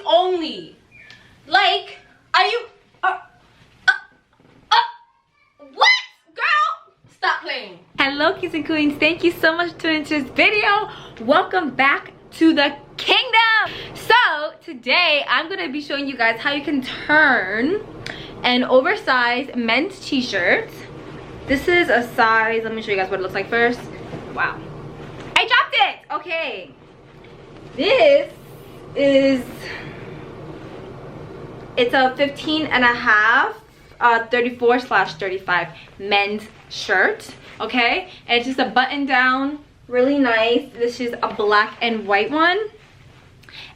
only. Like, are you what, girl? Stop playing. Hello, kings and queens, thank you so much for tuning into this video. Welcome back to the kingdom. So today I'm gonna be showing you guys how you can turn an oversized men's t-shirt. This is a size, let me show you guys what it looks like first. Wow, I dropped it. Okay, this is, it's a 15 and a half 34/35 men's shirt. Okay, and it's just a button down, really nice. This is a black and white one,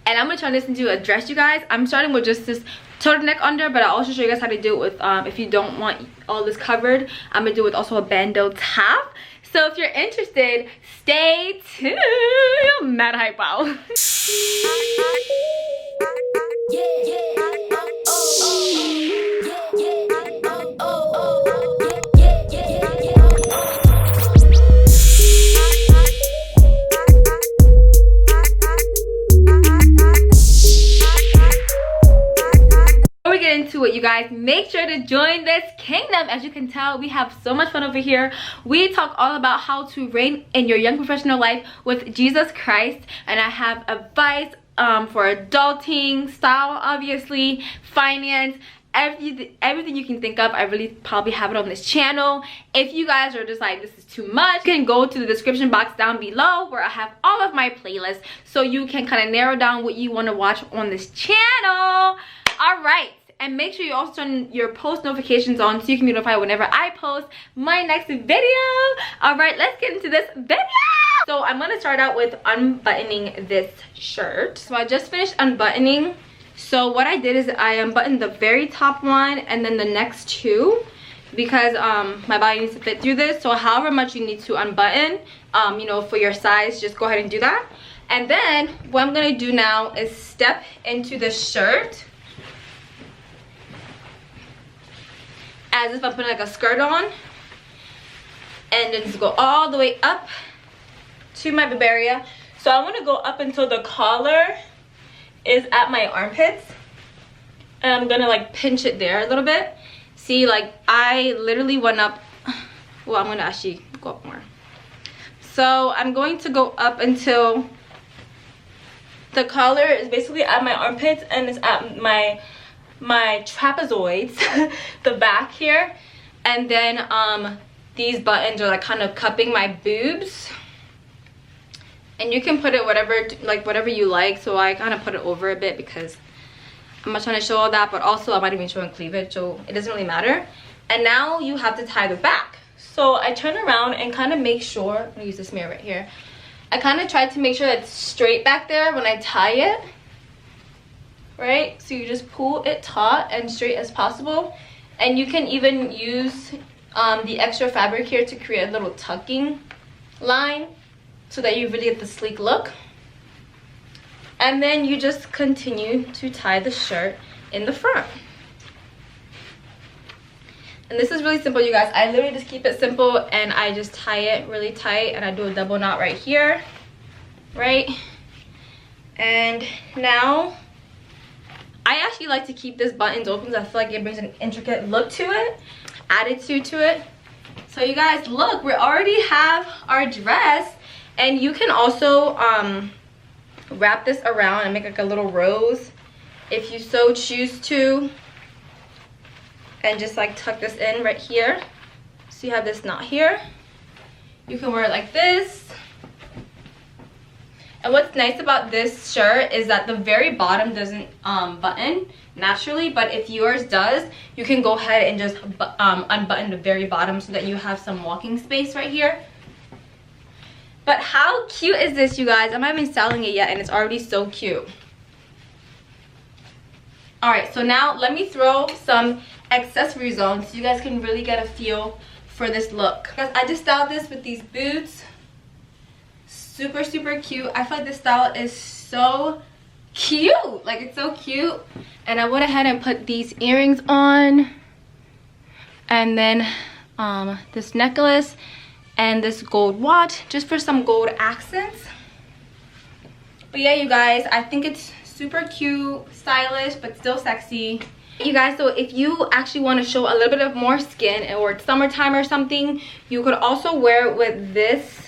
and I'm gonna turn this into a dress, you guys. I'm starting with just this turtleneck under, but I'll also show you guys how to do it with if you don't want all this covered. I'm gonna do it with also a bandeau top. So if you're interested, stay tuned. Mad hype, wow. Into it, you guys, make sure to join this kingdom. As you can tell, we have so much fun over here. We talk all about how to reign in your young professional life with Jesus Christ, and I have advice for adulting, style, obviously, finance, everything you can think of. I really probably have it on this channel. If you guys are just like, this is too much, you can go to the description box down below where I have all of my playlists, so you can kind of narrow down what you want to watch on this channel. All right, and make sure you also turn your post notifications on so you can be notified whenever I post my next video. All right, let's get into this video. So I'm gonna start out with unbuttoning this shirt. So I just finished unbuttoning. So what I did is I unbuttoned the very top one and then the next two, because my body needs to fit through this. So however much you need to unbutton, you know, for your size, just go ahead and do that. And then what I'm gonna do now is step into the shirt as if I'm putting like a skirt on, and then just go all the way up to my boob area. So I want to go up until the collar is at my armpits, and I'm gonna like pinch it there a little bit. See, like I literally went up, well, I'm gonna actually go up more. So I'm going to go up until the collar is basically at my armpits and it's at my trapezoids, the back here, and then these buttons are like kind of cupping my boobs, and you can put it whatever you like. So I kind of put it over a bit because I'm not trying to show all that, but also I might even show cleavage, so it doesn't really matter. And now you have to tie the back. So I turn around and kind of make sure, I'm gonna use this mirror right here, I kind of try to make sure it's straight back there when I tie it. Right, so you just pull it taut and straight as possible, and you can even use the extra fabric here to create a little tucking line so that you really get the sleek look. And then you just continue to tie the shirt in the front. And this is really simple, you guys. I literally just keep it simple and I just tie it really tight, and I do a double knot right here, right? And now I actually like to keep this buttons open because I feel like it brings an intricate look to it, attitude to it. So you guys, look, we already have our dress, and you can also wrap this around and make like a little rose if you so choose to, and just like tuck this in right here. So you have this knot here. You can wear it like this. And what's nice about this shirt is that the very bottom doesn't button naturally, but if yours does, you can go ahead and just unbutton the very bottom so that you have some walking space right here. But how cute is this, you guys? I'm not even styling it yet and it's already so cute. Alright, so now let me throw some accessories on so you guys can really get a feel for this look. Guys, I just styled this with these boots. Super cute. I feel like this style is so cute, like it's so cute. And I went ahead and put these earrings on, and then this necklace and this gold watch just for some gold accents. But yeah, you guys, I think it's super cute, stylish, but still sexy. You guys, so if you actually want to show a little bit of more skin or it's summertime or something, you could also wear it with this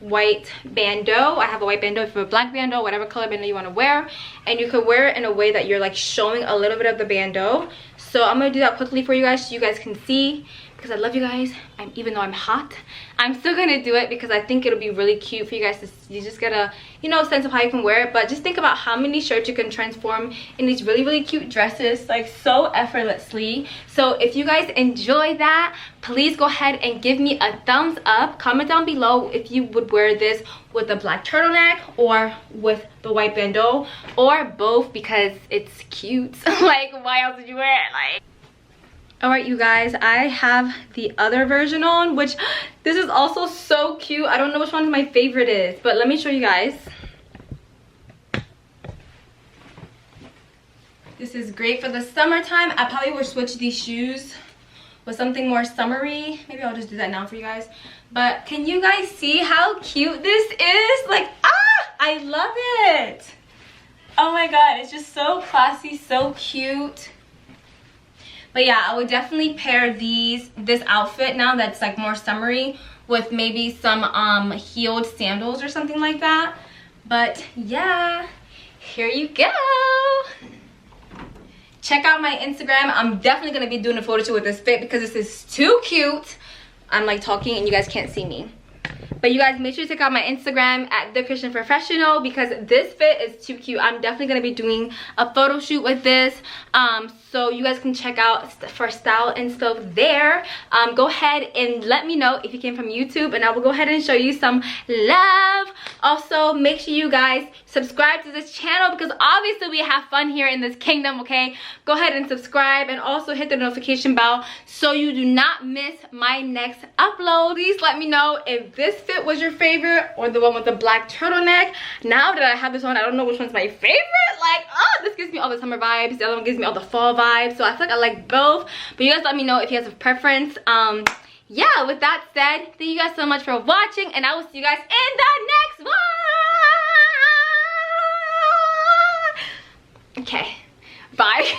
white bandeau. I have a white bandeau. If you have a black bandeau, whatever color bandeau you want to wear, and you could wear it in a way that you're like showing a little bit of the bandeau. So I'm gonna do that quickly for you guys so you guys can see, because I love you guys. Even though I'm hot, I'm still gonna do it because I think it'll be really cute for you guys to see. You just get a, you know, sense of how you can wear it. But just think about how many shirts you can transform in these really cute dresses, like so effortlessly. So if you guys enjoy that, please go ahead and give me a thumbs up. Comment down below if you would wear this with a black turtleneck or with the white bandeau, or both, because it's cute. Like, why else would you wear it? Like, alright you guys, I have the other version on, which this is also so cute. I don't know which one my favorite is, but let me show you guys. This is great for the summertime. I probably would switch these shoes with something more summery. Maybe I'll just do that now for you guys. But can you guys see how cute this is? Like, I love it. Oh my god, it's just so classy, so cute. But yeah, I would definitely pair this outfit now that's like more summery with maybe some heeled sandals or something like that. But yeah, here you go. Check out my Instagram. I'm definitely gonna be doing a photo shoot with this fit because this is too cute. I'm like talking and you guys can't see me. But you guys, make sure to check out my Instagram at The Christian Professional because this fit is too cute. I'm definitely going to be doing a photo shoot with this. So you guys can check out for style and stuff there. Go ahead and let me know if you came from YouTube, and I will go ahead and show you some love. Also, make sure you guys subscribe to this channel because obviously we have fun here in this kingdom, okay? Go ahead and subscribe and also hit the notification bell so you do not miss my next upload. Please let me know if this fit was your favorite or the one with the black turtleneck. Now that I have this on, I don't know which one's my favorite. Like, oh, this gives me all the summer vibes. The other one gives me all the fall vibes. So I feel like I like both. But you guys let me know if you guys have a preference. Yeah, with that said, thank you guys so much for watching, and I will see you guys in the next one. Okay, bye.